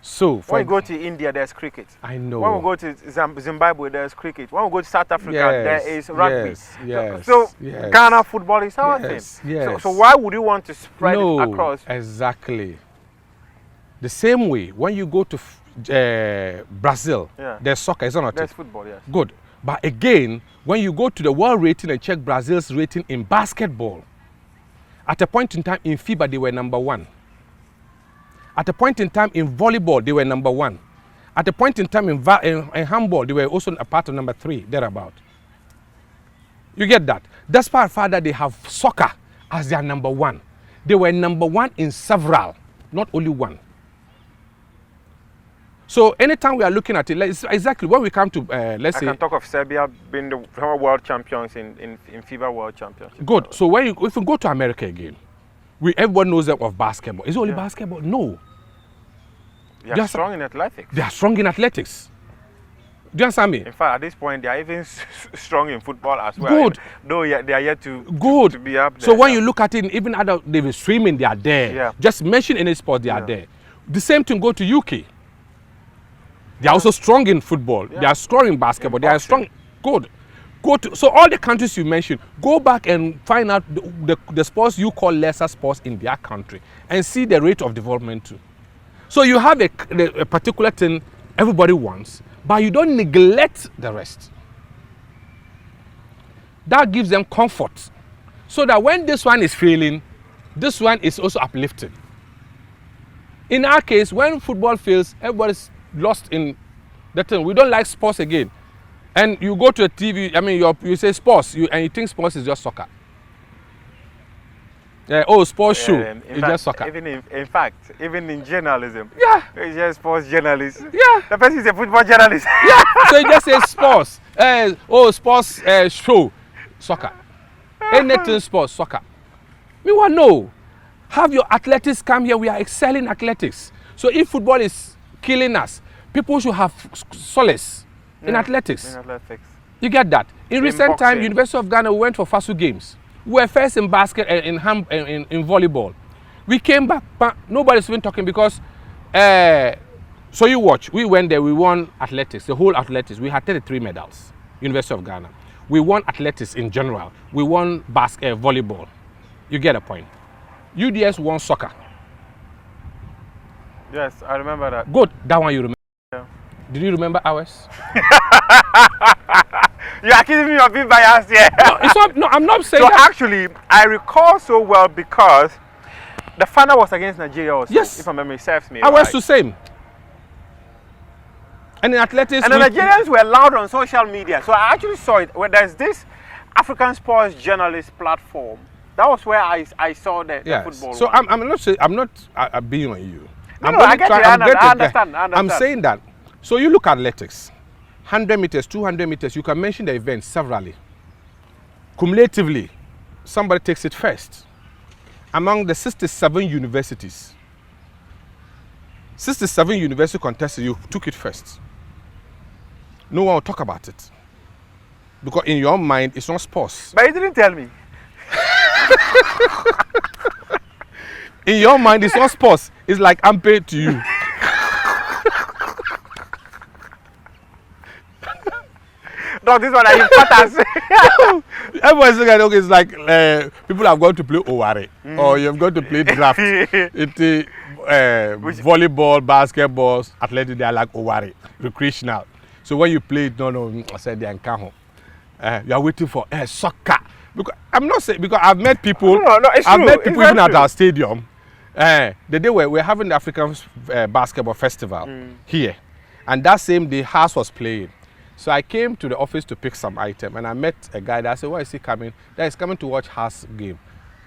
So, when we go to India, there's cricket. I know. When we go to Zimbabwe, there's cricket. When we go to South Africa, there is rugby. Yes, so Ghana football is our thing. Yes. So why would you want to spread it across? Exactly. The same way, when you go to Brazil, there's soccer, isn't it? There's football, yes. Good. But again, when you go to the world rating and check Brazil's rating in basketball, at a point in time in FIBA, they were number 1. At a point in time in volleyball, they were number 1. At a point in time in handball, they were also a part of number 3, thereabout. You get that? Despite the fact that they have soccer as their number 1, they were number 1 in several, not only one. So anytime we are looking at it, exactly when we come to, let's I say... can talk of Serbia being the former world champions in FIBA World Championship. Good. So if we go to America again, everyone knows them of basketball. Is it only basketball? No. They are strong in athletics. They are strong in athletics. Do you understand me? In fact, at this point, they are even strong in football as well. Good. Though they are yet to be up there. So when you look at it, even other, they were swimming, they are there. Yeah. Just mention any sport, they are there. The same thing go to UK. They are also strong in football. They are strong in basketball. They are strong. Good. So all the countries you mentioned, go back and find out the sports you call lesser sports in their country and see the rate of development too. So you have a particular thing everybody wants, but you don't neglect the rest. That gives them comfort. So that when this one is failing, this one is also uplifted. In our case, when football fails, everybody's lost in the thing. We don't like sports again. And you go to a TV, I mean, you say sports, and you think sports is just soccer. Sports show, it's just soccer. In fact, even in journalism, it's just sports journalist. Yeah. The person is a football journalist. Yeah. So you just say sports. Sports show, soccer. Anything sports, soccer. We want to know. Have your athletics come here. We are excelling athletics. So if football is killing us, people should have solace in athletics. In athletics. You get that? In recent time, University of Ghana, we went for FASU games. We were first in basket in volleyball. We came back, but nobody's been talking because, so you watch, we went there, we won athletics, the whole athletics. We had 33 medals, University of Ghana. We won athletics in general. We won volleyball. You get a point. UDS won soccer. Yes, I remember that. Good, that one you remember. Yeah. Did you remember ours? You are accusing me of being biased here. No, it's not, no, I'm not saying so that. Actually, I recall so well because the final was against Nigeria also, yes. if my memory serves me. Ours the same. And in athletics, and the Nigerians were loud on social media. So I actually saw it where there's this African sports journalist platform. That was where I saw the football. So I'm not saying, I'm not being on you. I understand. I'm saying that. So you look at athletics, 100 meters, 200 meters, you can mention the events severally. Cumulatively, somebody takes it first. Among the 67 universities, 67 university contestants, you took it first. No one will talk about it. Because in your mind, it's not sports. But you didn't tell me. In your mind, it's not sports. It's like I'm paid to you. No, this one are important. Everyone's looking at okay, it's like people have gone to play Oware or you've gone to play draft. Volleyball, basketball, athletics, they are like Oware, recreational. So when you play, I said they are you are waiting for soccer. Because I'm not saying because I've met people. No, it's I've true. met people even at our stadium. The day we're having the African basketball festival here, and that same day, Haas was playing. So I came to the office to pick some item, and I met a guy that I said, "Why is he coming?" That he's coming to watch Haas game,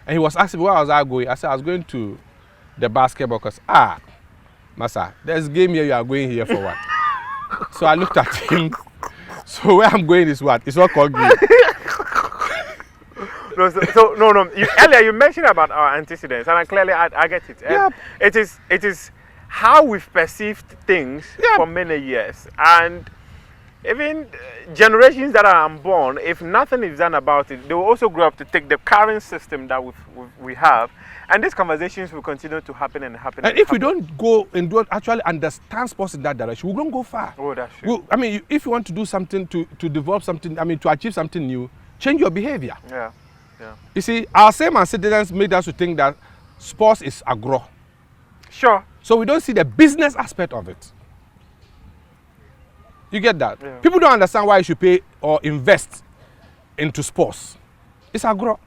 and he was asking me where was I going. I said I was going to the basketball because Massa, there's a game here. You are going here for what? So I looked at him. So where I'm going is what? It's not called game. No. Earlier you mentioned about our antecedents, and clearly I get it. Yeah. It is how we've perceived things for many years, and even generations that are unborn, if nothing is done about it, they will also grow up to take the current system that we have, and these conversations will continue to happen and happen. And if we don't go and don't actually understand sports in that direction, we won't go far. Oh, that's true. I mean, if you want to do something to develop something, I mean, to achieve something new, change your behavior. Yeah. You see, our same citizens made us to think that sports is agro. Sure. So we don't see the business aspect of it. You get that? Yeah. People don't understand why you should pay or invest into sports. It's agro.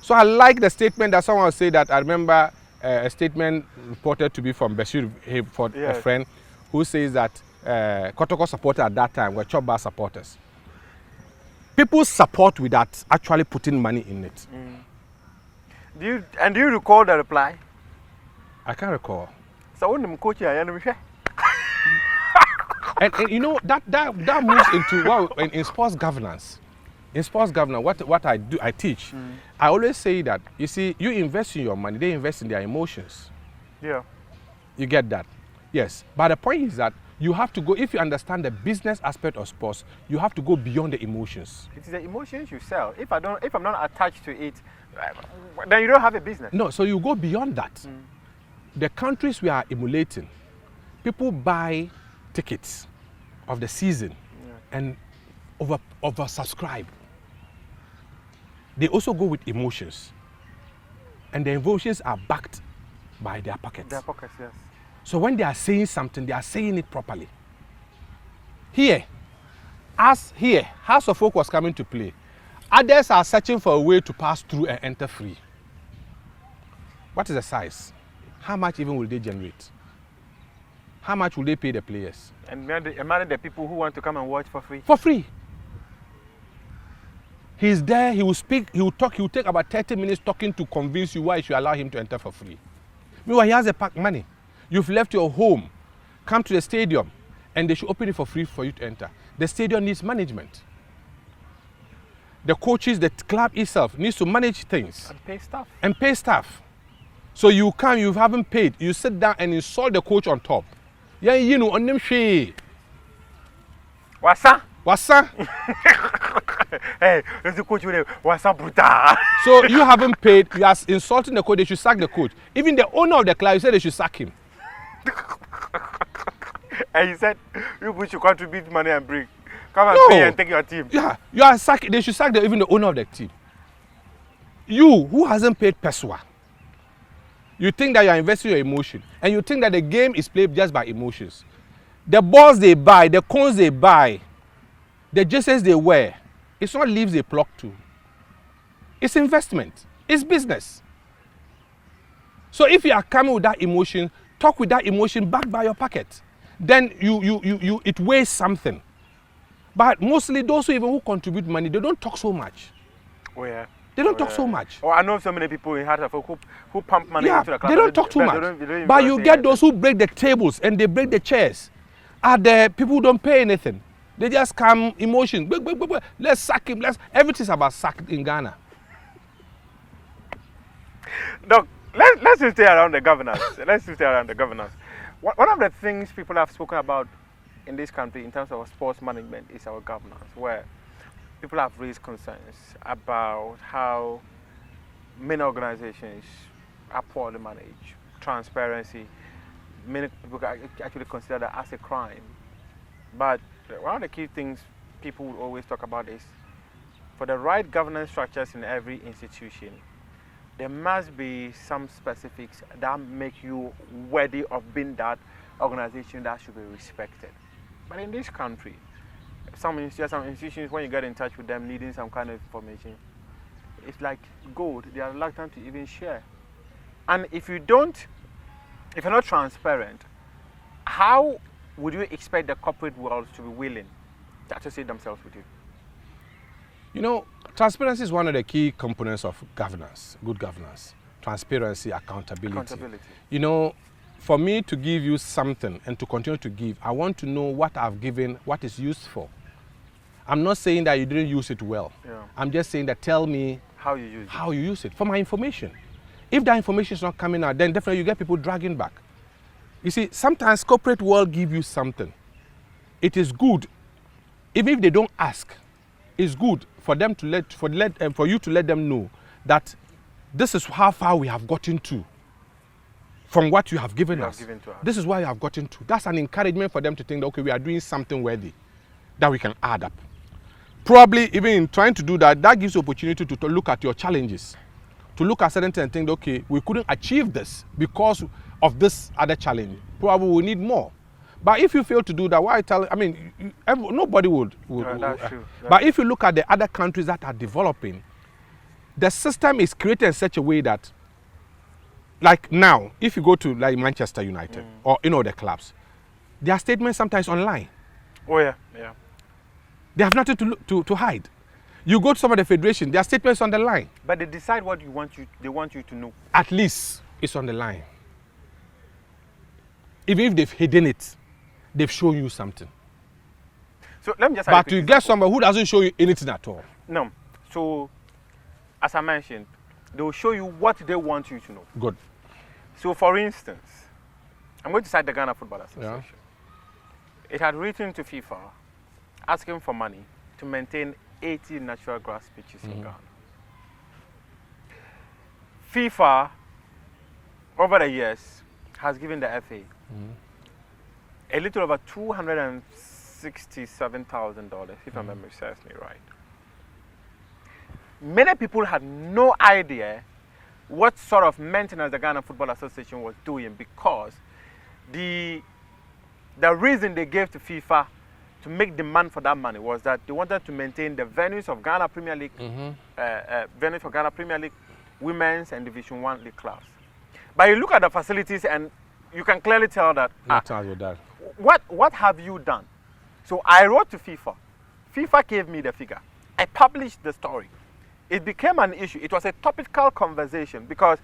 So I like the statement that someone said that I remember a statement reported to be from Bashir for a friend who says that Kotoko supporters at that time were Choba supporters. People support without actually putting money in it. Do you recall the reply? I can't recall. So when I'm coaching, I am And you know that moves into in sports governance. In sports governance, what I do, I teach. I always say that, you see, you invest in your money, they invest in their emotions. Yeah. You get that? Yes. But the point is that you have to go, if you understand the business aspect of sports, you have to go beyond the emotions. It is the emotions you sell. If I'm not attached to it, then you don't have a business. No, so you go beyond that. The countries we are emulating, people buy tickets of the season and over subscribe. They also go with emotions. And the emotions are backed by their pockets. Their pockets, yes. So when they are saying something, they are saying it properly. Here, House of Folk was coming to play. Others are searching for a way to pass through and enter free. What is the size? How much even will they generate? How much will they pay the players? And imagine the people who want to come and watch for free. For free. He's there, he will speak, he will talk, he will take about 30 minutes talking to convince you why you should allow him to enter for free. Meanwhile, he has the pack money. You've left your home, come to the stadium, and they should open it for free for you to enter. The stadium needs management. The coaches, the club itself needs to manage things. And pay staff. So you come, you haven't paid, you sit down and insult the coach on top. Yeah, you know, on them she. Wasa? Hey, there's the coach with him. Wasa brutal. So you haven't paid, you are insulting the coach, they should sack the coach. Even the owner of the club, you said they should sack him. And he said, you should contribute money and bring. Come and pay and take your team. Yeah, you are sacking, they should sack even the owner of the team. You, who hasn't paid Peswa, you think that you are investing your emotion, and you think that the game is played just by emotions. The balls they buy, the cones they buy, the jerseys they wear, it's not leaves they pluck to. It's investment. It's business. So if you are coming with that emotion, talk with that emotion backed by your pocket. Then it weighs something. But mostly those who contribute money, they don't talk so much. Oh yeah. They don't talk so much. Oh, I know so many people in Heart of Folk who pump money into the club. They don't talk too much. But you get those who break the tables and they break the chairs. Are the people who don't pay anything. They just come emotion. Let's sack him. Everything's about sack in Ghana. Doc, let's just stay around the governance. One of the things people have spoken about in this country in terms of sports management is our governance, where people have raised concerns about how many organizations are poorly managed, transparency. Many people actually consider that as a crime. But one of the key things people will always talk about is, for the right governance structures in every institution, there must be some specifics that make you worthy of being that organization that should be respected. But in this country, some institutions, when you get in touch with them needing some kind of information, it's like gold. They are reluctant to even share. And if you're not transparent, how would you expect the corporate world to be willing to associate themselves with you? You know, transparency is one of the key components of governance, good governance. Transparency, accountability. You know, for me to give you something and to continue to give, I want to know what I've given, what is used for. I'm not saying that you didn't use it well. Yeah. I'm just saying that tell me how you use it for my information. If that information is not coming out, then definitely you get people dragging back. You see, sometimes corporate world give you something. It is good, even if they don't ask. It's good for them to for you to let them know that this is how far we have gotten to from what you have given us. This is where you have gotten to. That's an encouragement for them to think that, okay, we are doing something worthy that we can add up. Probably even in trying to do that, that gives you opportunity to look at your challenges, to look at certain things and think, okay, we couldn't achieve this because of this other challenge. Probably we need more. But if you fail to do that, nobody would. That's true. But if you look at the other countries that are developing, the system is created in such a way that, like now, if you go to like Manchester United or the clubs, their statements sometimes online. Oh yeah. They have nothing to hide. You go to some of the federation, their statements on the line. But they decide what they want you to know. At least it's on the line. Even if they've hidden it, they've shown you something. So let me just. But you get somebody who doesn't show you anything at all. No. So, as I mentioned, they will show you what they want you to know. Good. So, for instance, I'm going to cite the Ghana Football Association. Yeah. It had written to FIFA asking for money to maintain 80 natural grass pitches in Ghana. FIFA, over the years, has given the FA a little over $267,000, if my memory serves me right. Many people had no idea what sort of maintenance the Ghana Football Association was doing, because the reason they gave to FIFA to make demand for that money was that they wanted to maintain the venues of Ghana Premier League, venues for Ghana Premier League, women's and Division 1 league clubs. But you look at the facilities and you can clearly tell that, what have you done? So I wrote to FIFA. FIFA gave me the figure. I published the story. It became an issue. It was a topical conversation, because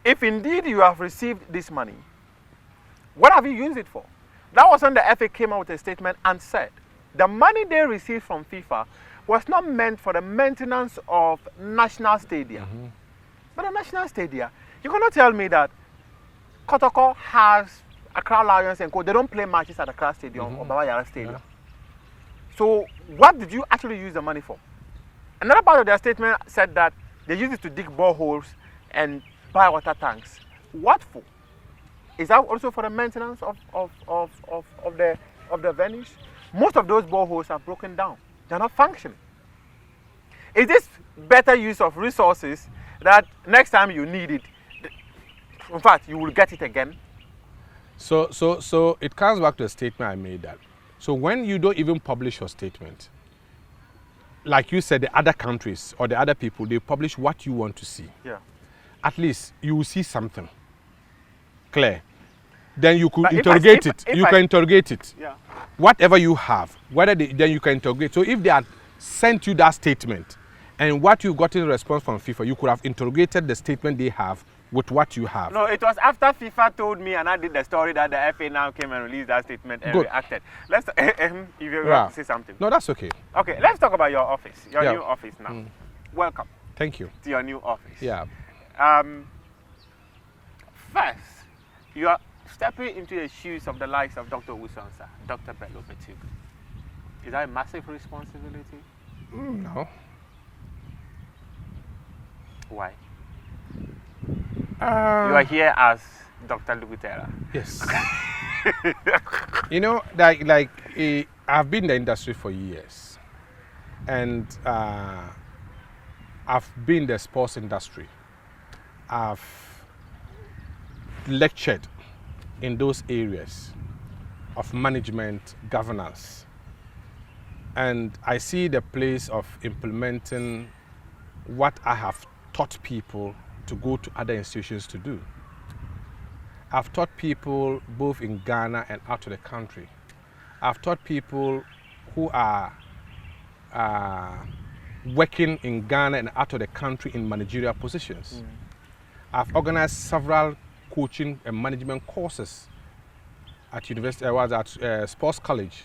if indeed you have received this money, what have you used it for? That was when the FA came out with a statement and said the money they received from FIFA was not meant for the maintenance of national stadia. But the national stadia, you cannot tell me that Kotoko has Accra Lions and Co. They don't play matches at Accra Stadium or Baba Yara Stadium. So what did you actually use the money for? Another part of their statement said that they use it to dig boreholes and buy water tanks. What for? Is that also for the maintenance of the venues? Most of those boreholes are broken down. They're not functioning. Is this better use of resources that next time you need it, in fact, you will get it again? So it comes back to the statement I made that. So when you don't even publish your statement, like you said, the other countries or the other people, they publish what you want to see. Yeah. At least you will see something clear. Then you could interrogate it. You can interrogate it. Yeah. Whatever you have, then you can interrogate. So if they had sent you that statement and what you got in response from FIFA, you could have interrogated the statement they have with what you have. No, it was after FIFA told me and I did the story that the FA now came and released that statement and reacted. Let's, if you want to say something. No, that's okay. Okay, let's talk about your office, your new office now. Welcome. Thank you. To your new office. Yeah. First, you are stepping into the shoes of the likes of Dr. Usansa, Dr. Bello Betugu. Is that a massive responsibility? No. Why? You are here as Dr. Luguterah. Yes. You know, I've been in the industry for years, and I've been in the sports industry. I've lectured in those areas of management, governance, and I see the place of implementing what I have taught people to go to other institutions to do. I've taught people both in Ghana and out of the country. I've taught people who are working in Ghana and out of the country in managerial positions. I've organized several coaching and management courses at university. I was at Sports College.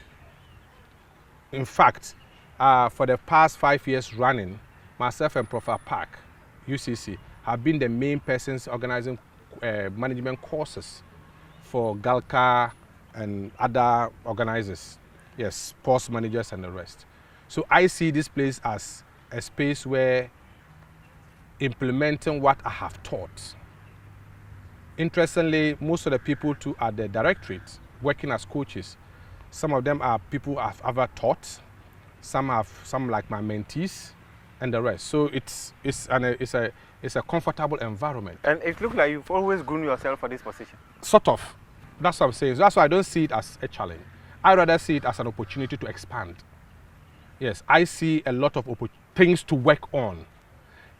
In fact, for the past 5 years running, myself and Prof. Park, UCC, have been the main persons organizing management courses for Galka and other organizers, yes, sports managers and the rest. So I see this place as a space where implementing what I have taught. Interestingly, most of the people too at the directorate working as coaches, some of them are people I've ever taught, some like my mentees and the rest. So it's a comfortable environment. And it looks like you've always grown yourself for this position. Sort of. That's what I'm saying. That's why I don't see it as a challenge. I rather see it as an opportunity to expand. Yes, I see a lot of things to work on.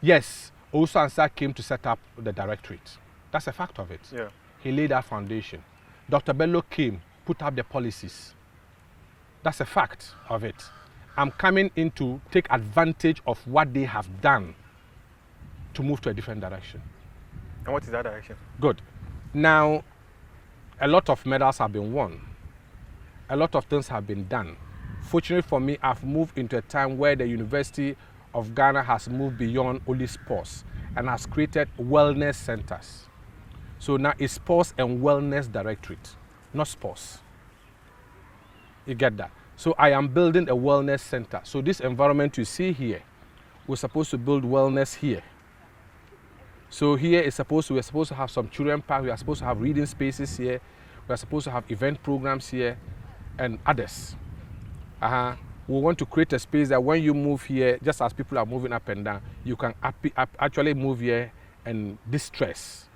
Yes, Osansa came to set up the directorate. That's a fact of it. Yeah. He laid that foundation. Dr. Bello came, put up the policies. That's a fact of it. I'm coming in to take advantage of what they have done to move to a different direction. And what is that direction? Good. Now, a lot of medals have been won. A lot of things have been done. Fortunately for me, I've moved into a time where the University of Ghana has moved beyond only sports and has created wellness centers. So now it's Sports and Wellness Directorate, not sports. You get that? So I am building a wellness center. So this environment you see here, we're supposed to build wellness here. So here we're supposed to have some children park, we are supposed to have reading spaces here, we are supposed to have event programs here, and others. We want to create a space that when you move here, just as people are moving up and down, you can actually move here and distress.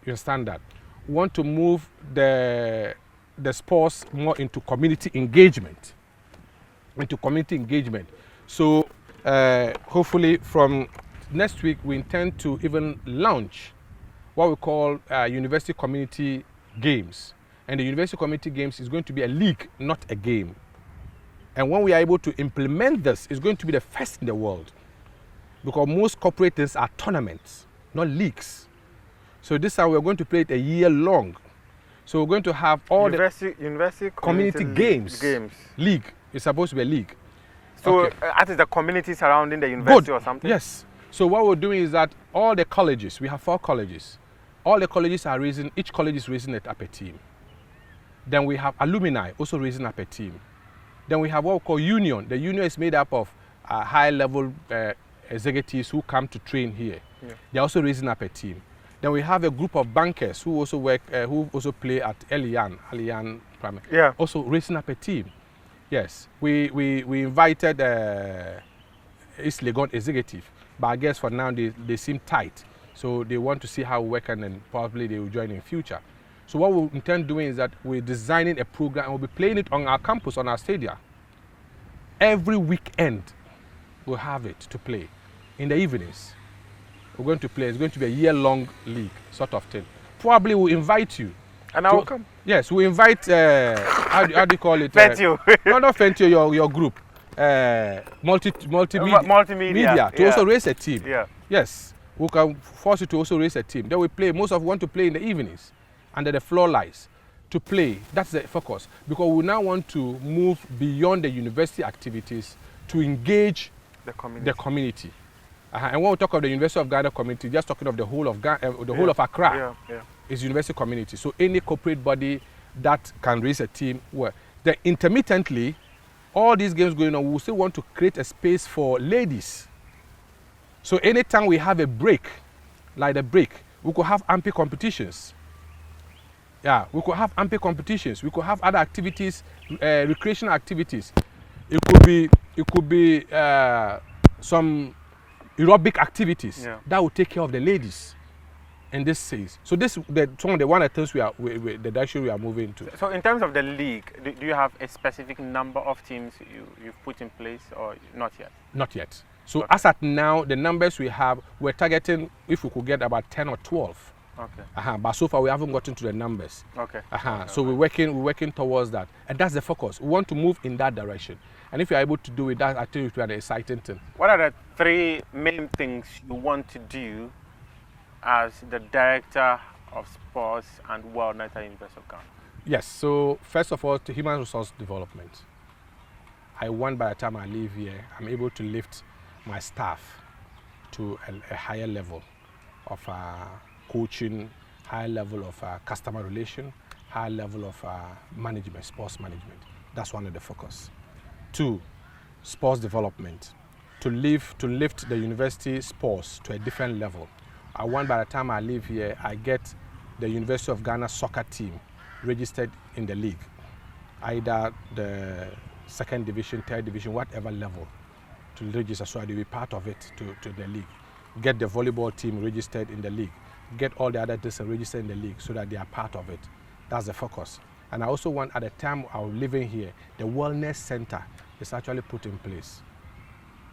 You understand that? We want to move the sports more into community engagement. So hopefully from next week, we intend to even launch what we call University Community Games. And the University Community Games is going to be a league, not a game. And when we are able to implement this, it's going to be the first in the world. Because most corporates are tournaments, not leagues. So this time we're going to play it a year long. So we're going to have all University community games. League. It's supposed to be a league. So that is the community surrounding the university or something? Yes. So what we're doing is that all the colleges, we have 4 colleges. All the colleges are raising, each college is raising up a team. Then we have alumni also raising up a team. Then we have what we call union. The union is made up of high-level executives who come to train here. Yeah. They're also raising up a team. Then we have a group of bankers who also work, who also play at Allianz Primary. Yeah. Also raising up a team. Yes. We invited East Legon executive, but I guess for now they seem tight. So they want to see how we work and then probably they will join in future. So what we intend doing is that we're designing a program and we'll be playing it on our campus, on our stadia. Every weekend, we'll have it to play in the evenings. We're going to play. It's going to be a year-long league sort of thing. Probably we'll invite you. And I will come. Yes, we invite, how do you call it? Fentio. No, not Fentio, your group. Multimedia. To also raise a team. Yeah. Yes, we can force you to also raise a team. Then we play. Most of us want to play in the evenings, under the floor lights, to play. That's the focus. Because we now want to move beyond the university activities to engage the community. And when we talk of the University of Ghana community, just talking of the whole of Ghana, whole of Accra, is university community. So any corporate body that can raise a team, well, then intermittently, all these games going on, we still want to create a space for ladies. So anytime we have a break, like the break, we could have ample competitions. Yeah, we could have ample competitions. We could have other activities, recreational activities. It could be some aerobic activities that will take care of the ladies. And this says so. This some of the one of the things the direction we are moving to. So in terms of the league, do you have a specific number of teams you've put in place, or not yet? Not yet. So as at now, the numbers we have, we're targeting if we could get about 10 or 12. Okay. But so far we haven't gotten to the numbers. Okay. So we're working towards that, and that's the focus. We want to move in that direction, and if you're able to do it, that I think it will be an exciting thing. What are the 3 main things you want to do as the Director of Sports and Wellness at the University of Ghana? Yes. So first of all, to human resource development. I want by the time I leave here, I'm able to lift my staff to a higher level of coaching, higher level of customer relation, higher level of management, sports management. That's one of the focus. 2, sports development. To lift the university sports to a different level. I want by the time I leave here, I get the University of Ghana soccer team registered in the league, either the 2nd division, 3rd division, whatever level, to register so I will be part of it to the league. Get the volleyball team registered in the league. Get all the other teams registered in the league so that they are part of it. That's the focus. And I also want, at the time I was living here, the wellness center is actually put in place.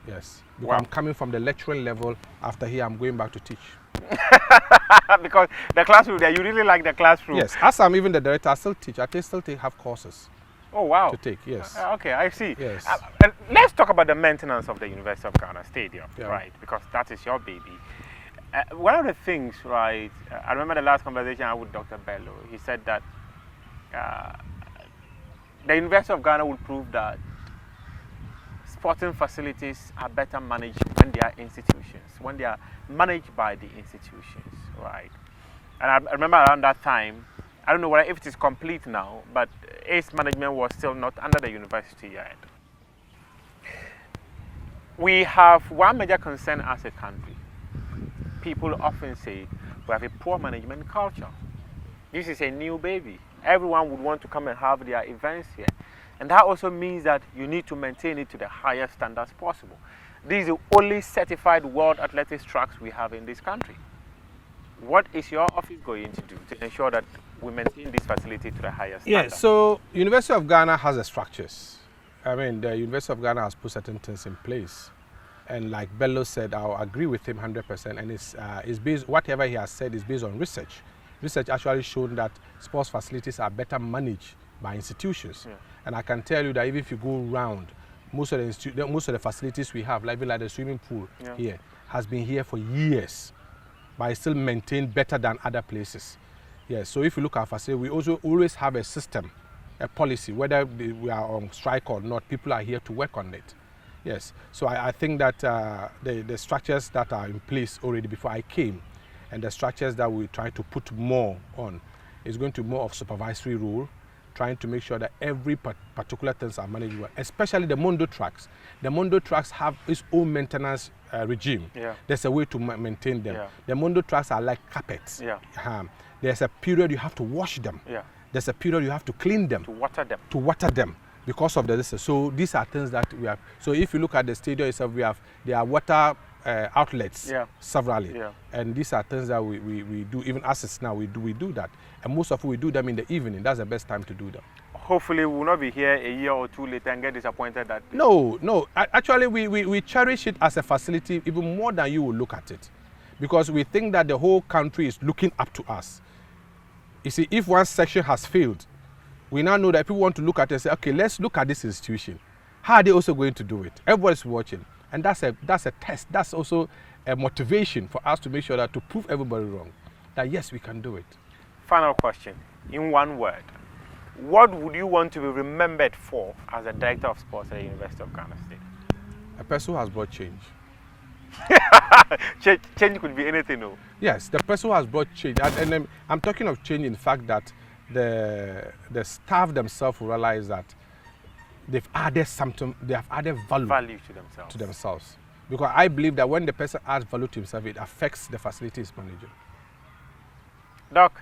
Yes. Because I'm coming from the lecturing level. After here, I'm going back to teach. Because the classroom there, you really like the classroom. Yes. As I'm even the director, I still teach. Have courses. Oh, wow. To take, yes. Okay, I see. Yes. And let's talk about the maintenance of the University of Ghana Stadium, right? Because that is your baby. One of the things, right, I remember the last conversation I had with Dr. Bello. He said that the University of Ghana would prove that sporting facilities are better managed when they are institutions, when they are managed by the institutions, right? And I remember around that time, I don't know whether if it is complete now, but ACE management was still not under the university yet. We have one major concern as a country. People often say we have a poor management culture. This is a new baby. Everyone would want to come and have their events here. And that also means that you need to maintain it to the highest standards possible. This is the only certified world athletics tracks we have in this country. What is your office going to do to ensure that we maintain this facility to the highest standard? Yes, so University of Ghana has the structures. I mean, the University of Ghana has put certain things in place. And like Bello said, I'll agree with him 100%. And it's based, whatever he has said is based on research. Research actually shown that sports facilities are better managed by institutions. Yeah. And I can tell you that even if you go around, most of the facilities we have, like the swimming pool here, has been here for years, but it's still maintained better than other places. Yes, so if you look at our facility, we also always have a system, a policy, whether we are on strike or not, people are here to work on it. Yes, so I think that the structures that are in place already before I came, and the structures that we try to put more on, is going to be more of supervisory role, trying to make sure that every particular things are managed well, especially the Mondo tracks. The Mondo tracks have its own maintenance regime. Yeah. There's a way to maintain them. Yeah. The Mondo tracks are like carpets. Yeah. There's a period you have to wash them. Yeah. There's a period you have to clean them. To water them. To water them because of this. So these are things that we have. So if you look at the stadium itself, there are water outlets severally. Yeah. And these are things that we do, even as it's now, we do that. And most of it we do them in the evening. That's the best time to do them. Hopefully we will not be here a year or two later and get disappointed that... No. Actually, we cherish it as a facility even more than you will look at it. Because we think that the whole country is looking up to us. You see, if one section has failed, we now know that people want to look at it and say, okay, let's look at this institution. How are they also going to do it? Everybody's watching. And that's a test. That's also a motivation for us to make sure that to prove everybody wrong, that yes, we can do it. Final question, in one word. What would you want to be remembered for as a director of sports at the University of Ghana State? A person who has brought change. Change could be anything, no? Yes, the person who has brought change. And I'm talking of change in the fact that the staff themselves will realize that they've added something, they have added value to themselves. Because I believe that when the person adds value to himself, it affects the facilities manager. Doc,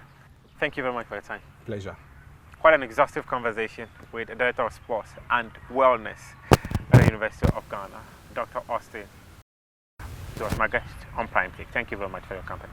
thank you very much for your time. Pleasure. Quite an exhaustive conversation with the Director of Sports and Wellness at the University of Ghana, Dr. Austin. He was my guest on Prime Click. Thank you very much for your company.